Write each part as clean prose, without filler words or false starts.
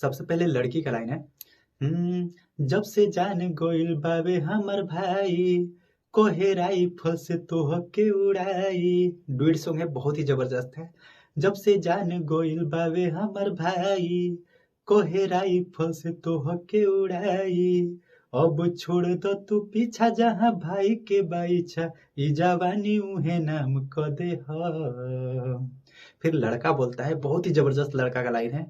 सबसे पहले लड़की का लाइन है। जब से जान गोइल बावे हमर भाई, कोहेराई फस तोहके उड़ाई। डुएट सॉन्ग है, बहुत ही जबरदस्त है। जब से जान गोइल बावे हमर भाई, कोहेराई फस तोहके उड़ाई। अब छोड़ दो तू पीछा, जहाँ भाई के बाइछा, ई जवानी उहे नाम क दे हम। फिर लड़का बोलता है, बहुत ही जबरदस्त लड़का का लाइन है।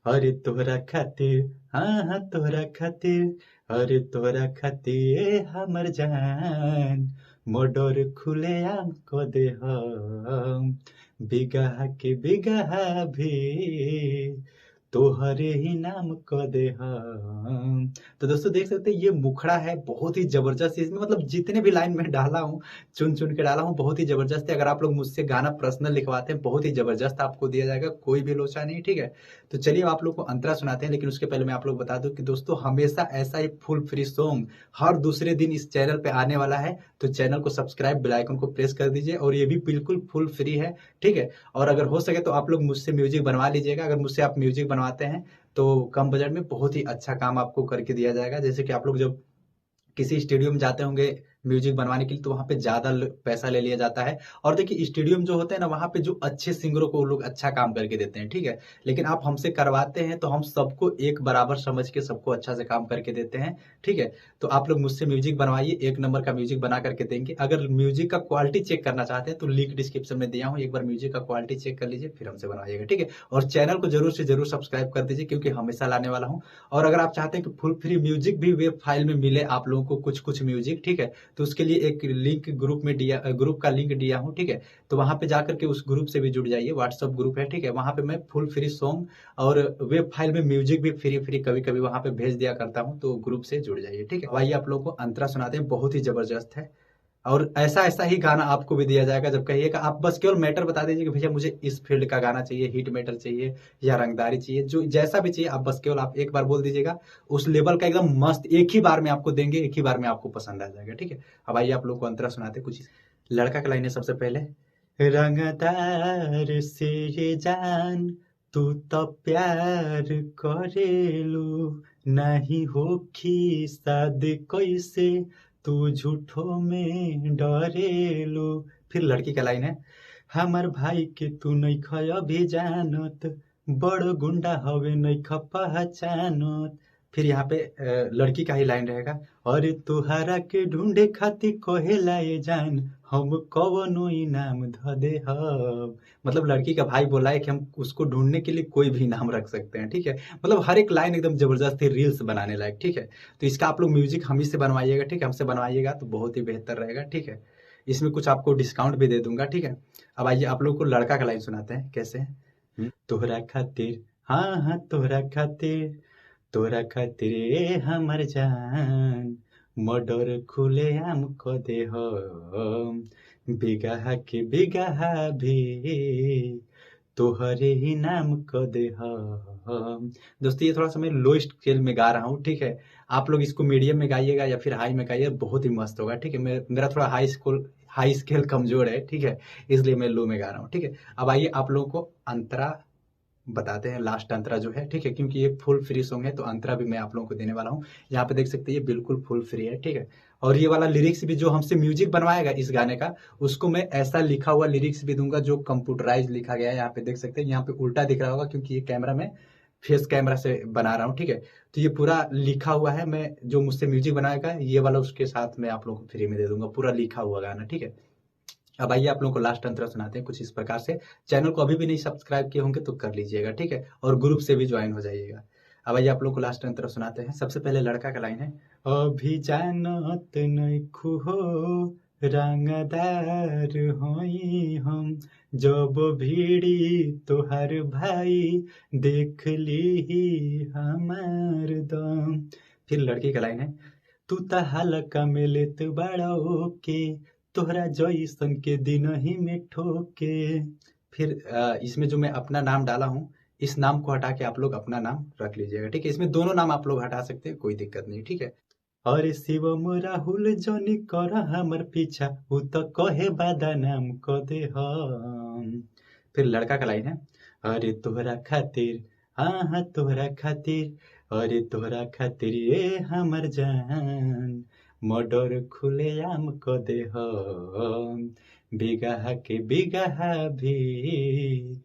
अरे तोहरा खातिर, हाँ हाँ तोहरा खातिर, अरे तोहरा खातिर ए हमर जान, मोडर खुलेआम क दे हम। बिगहा के बिगहा भी तोहरे ही नाम क दे हम। तो दोस्तों देख सकते हैं, ये मुखड़ा है बहुत ही जबरदस्त। इसमें मतलब जितने भी लाइन में डाला हूँ, चुन चुन के डाला हूँ, बहुत ही जबरदस्त है। अगर आप लोग मुझसे गाना पर्सनल लिखवाते हैं, बहुत ही जबरदस्त आपको दिया जाएगा, कोई भी लोचा नहीं, ठीक है। तो चलिए आप लोग को अंतरा सुनाते हैं, लेकिन उसके पहले मैं आप लोग बता दूं कि दोस्तों हमेशा ऐसा ही फुल फ्री सॉन्ग हर दूसरे दिन इस चैनल पे आने वाला है। तो चैनल को सब्सक्राइब, बेल आइकन को प्रेस कर दीजिए, और ये भी बिल्कुल फुल फ्री है, ठीक है। और अगर हो सके तो आप लोग मुझसे म्यूजिक बनवा लीजिएगा। अगर मुझसे आप म्यूजिक बनवाते हैं तो कम बजट में बहुत ही अच्छा काम आपको करके दिया जाएगा। जैसे कि आप लोग जब किसी स्टूडियो में जाते होंगे म्यूजिक बनवाने के लिए, तो वहाँ पे ज्यादा पैसा ले लिया जाता है। और देखिए स्टेडियम जो होते हैं ना, वहाँ पे जो अच्छे सिंगरों को वो लोग अच्छा काम करके देते हैं, ठीक है। लेकिन आप हमसे करवाते हैं तो हम सबको एक बराबर समझ के सबको अच्छा से काम करके देते हैं, ठीक है। तो आप लोग मुझसे म्यूजिक बनवाइए, एक नंबर का म्यूजिक बना करके देंगे। अगर म्यूजिक का क्वालिटी चेक करना चाहते हैं तो लिंक डिस्क्रिप्शन में दिया हूँ, एक बार म्यूजिक का क्वालिटी चेक कर लीजिए, फिर हमसे बनवाइएगा, ठीक है। और चैनल को जरूर से जरूर सब्सक्राइब कर दीजिए, क्योंकि हमेशा लाने वाला हूँ। और अगर आप चाहते हैं कि फुल फ्री म्यूजिक भी वेब फाइल में मिले आप लोगों को, कुछ कुछ म्यूजिक, ठीक है, तो उसके लिए एक लिंक ग्रुप में दिया, ग्रुप का लिंक दिया हूँ, ठीक है। तो वहां पे जाकर के उस ग्रुप से भी जुड़ जाइए, व्हाट्सअप ग्रुप है, ठीक है। वहां पे मैं फुल फ्री सॉन्ग और वेब फाइल में म्यूजिक भी फ्री फ्री कभी कभी वहां पे भेज दिया करता हूँ, तो ग्रुप से जुड़ जाइए, ठीक है। अब आइए आप लोगों को अंतरा सुनाते हैं, बहुत ही जबरदस्त है। और ऐसा ऐसा ही गाना आपको भी दिया जाएगा। जब कहिएगा, आप बस केवल मैटर बता दीजिए कि भैया मुझे इस फील्ड का गाना चाहिए, हिट मेटल चाहिए या रंगदारी चाहिए, जो जैसा भी चाहिए आप बस केवल आप एक बार बोल दीजिएगा, उस लेवल का एकदम मस्त एक ही बार में आपको देंगे, एक ही बार में आपको पसंद आ जाएगा, ठीक है। अब आइए आप लोग को अंतरा सुनाते कुछ। लड़का का लाइन है सबसे पहले। रंगदार से ये जान, तू तो प्यार करेलू, नहीं होखी शादी कैसे, तू झूठो में डरेलू। फिर लड़की का लाइन है। हमर भाई के तू नइख अभी जानत, बड़ गुंडा हवे नइख पहचानत। फिर यहाँ पे लड़की का ही लाइन रहेगा। अरे तुहारा के ढूंढे खातिर कहेला ये जान, हम कवनो इनाम ध दे हम। मतलब लड़की का भाई बोला है कि हम उसको ढूंढने के लिए कोई भी नाम रख सकते हैं, ठीक है। मतलब हर एक लाइन एकदम जबरदस्त है, रील्स बनाने लायक, ठीक है। तो इसका आप लोग म्यूजिक हम ही से बनवाइएगा, ठीक है। हमसे बनवाइएगा तो बहुत ही बेहतर रहेगा, ठीक है। इसमें कुछ आपको डिस्काउंट भी दे दूंगा, ठीक है। अब आइए आप लोग को लड़का का लाइन सुनाते हैं कैसे। तोहरा खातिर, हाँ हाँ तोहरा खातिर, तोरा खातिर ए हमर जान, मर्डर खुलेआम क दे हम। बिगहा के बिगहा भी तोहरे ही नाम क दे हम। दोस्तों ये थोड़ा सा मैं लो स्केल में गा रहा हूँ, ठीक है। आप लोग इसको मीडियम में गाइएगा या फिर हाई में गाइए, बहुत ही मस्त होगा, ठीक है। मेरा थोड़ा हाई स्केल कमजोर है, ठीक है, इसलिए मैं लो में गा रहा हूँ, ठीक है। अब आइए आप लोगों को अंतरा बताते हैं, लास्ट अंतरा जो है, ठीक है, क्योंकि ये फुल फ्री सॉन्ग है तो अंतरा भी मैं आप लोगों को देने वाला हूँ। यहाँ पे देख सकते हैं ये बिल्कुल फुल फ्री है, ठीक है। और ये वाला लिरिक्स भी जो हमसे म्यूजिक बनवाएगा इस गाने का, उसको मैं ऐसा लिखा हुआ लिरिक्स भी दूंगा जो कंप्यूटराइज लिखा गया है। यहाँ पे देख सकते हैं, यहाँ पे उल्टा दिख रहा होगा क्योंकि ये कैमरा में फेस कैमरा से बना रहा हूँ, ठीक है। तो ये पूरा लिखा हुआ है, मैं जो मुझसे म्यूजिक बनाएगा ये वाला उसके साथ मैं आप लोगों को फ्री में दे दूंगा, पूरा लिखा हुआ गाना, ठीक है। अब आइए आप लोगों को लास्ट अंतरा सुनाते हैं कुछ इस प्रकार से। चैनल को अभी भी नहीं सब्सक्राइब किए होंगे तो कर लीजिएगा, ठीक है, और ग्रुप से भी ज्वाइन हो जाइएगा। अब आइए आप लोगों को लास्ट अंतरा सुनाते हैं। सबसे पहले लड़का का लाइन है। अभी जानत नइखु हो, रंगदार होई हम, जब भीड़ी तोहर भाई, देख ली हमार दम। फिर लड़की का लाइन है। तू त हल्का में लेत बड़ा ओके, तोहरा जइसन के दिन ही में ठोके। फिर इसमें जो मैं अपना नाम डाला हूँ, इस नाम को हटा के आप लोग अपना नाम रख लीजिएगा, ठीक है। इसमें दोनों नाम आप लोग हटा सकते हैं, कोई दिक्कत नहीं, ठीक है। अरे शिवम राहुल जनी कर हमर पीछा, उ त कहे बादा नाम क दे हम। फिर लड़का का लाइन है। अरे तोहरा खातिर, हाँ हाँ तोहरा खातिर, अरे तोहरा खातिर ये हमर जान, मर्डर खुलेआम क दे हम, बिगहा के बिगहा भी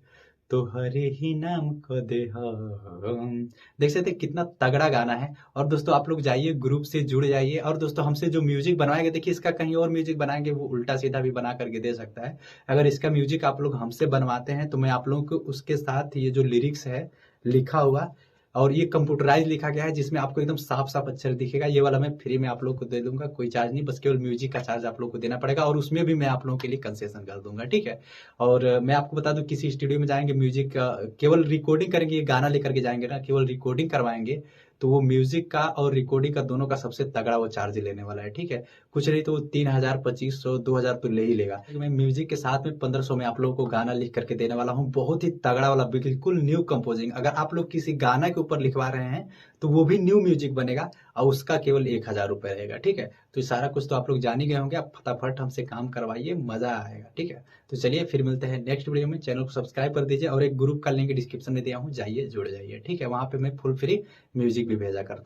तोहरे ही नाम क दे हम। देख सकते हैं कितना तगड़ा गाना है। और दोस्तों आप लोग जाइए ग्रुप से जुड़ जाइए, और दोस्तों हमसे जो म्यूजिक बनवाएंगे, देखिए इसका कहीं और म्यूजिक बनाएंगे वो उल्टा सीधा भी बना करके दे सकता है। अगर इसका म्यूजिक आप लोग हमसे बनवाते हैं तो मैं आप लोगों को उसके साथ ये जो लिरिक्स है लिखा हुआ, और ये कंप्यूटराइज लिखा गया है जिसमें आपको एकदम साफ साफ अक्षर दिखेगा, ये वाला मैं फ्री में आप लोग को दे दूंगा, कोई चार्ज नहीं, बस केवल म्यूजिक का चार्ज आप लोग को देना पड़ेगा, और उसमें भी मैं आप लोगों के लिए कंसेशन कर दूंगा, ठीक है। और मैं आपको बता दूं, किसी स्टूडियो में जाएंगे म्यूजिक केवल रिकॉर्डिंग करेंगे, ये गाना लेकर के जाएंगे ना, केवल रिकॉर्डिंग करवाएंगे, तो वो म्यूजिक का और रिकॉर्डिंग का दोनों का सबसे तगड़ा वो चार्ज लेने वाला है, ठीक है। कुछ नहीं तो 3,000, 2,500, 2,000 तो ले ही लेगा। मैं म्यूजिक के साथ में 1,500 में आप लोगों को गाना लिख करके देने वाला हूँ, बहुत ही तगड़ा वाला, बिल्कुल न्यू कंपोजिंग। अगर आप लोग किसी गाना के ऊपर लिखवा रहे हैं तो वो भी न्यू म्यूजिक बनेगा, और उसका केवल 1,000 रुपये रहेगा, ठीक है। तो ये सारा कुछ तो आप लोग जान ही गए होंगे, आप फटाफट हमसे काम करवाइए, मजा आएगा, ठीक है। तो चलिए फिर मिलते हैं नेक्स्ट वीडियो में। चैनल को सब्सक्राइब कर दीजिए, और एक ग्रुप का लिंक डिस्क्रिप्शन में दिया हूँ, जाइए जुड़ जाइए, ठीक है। वहां पे मैं फुल फ्री म्यूजिक भी भेजा करता हूँ।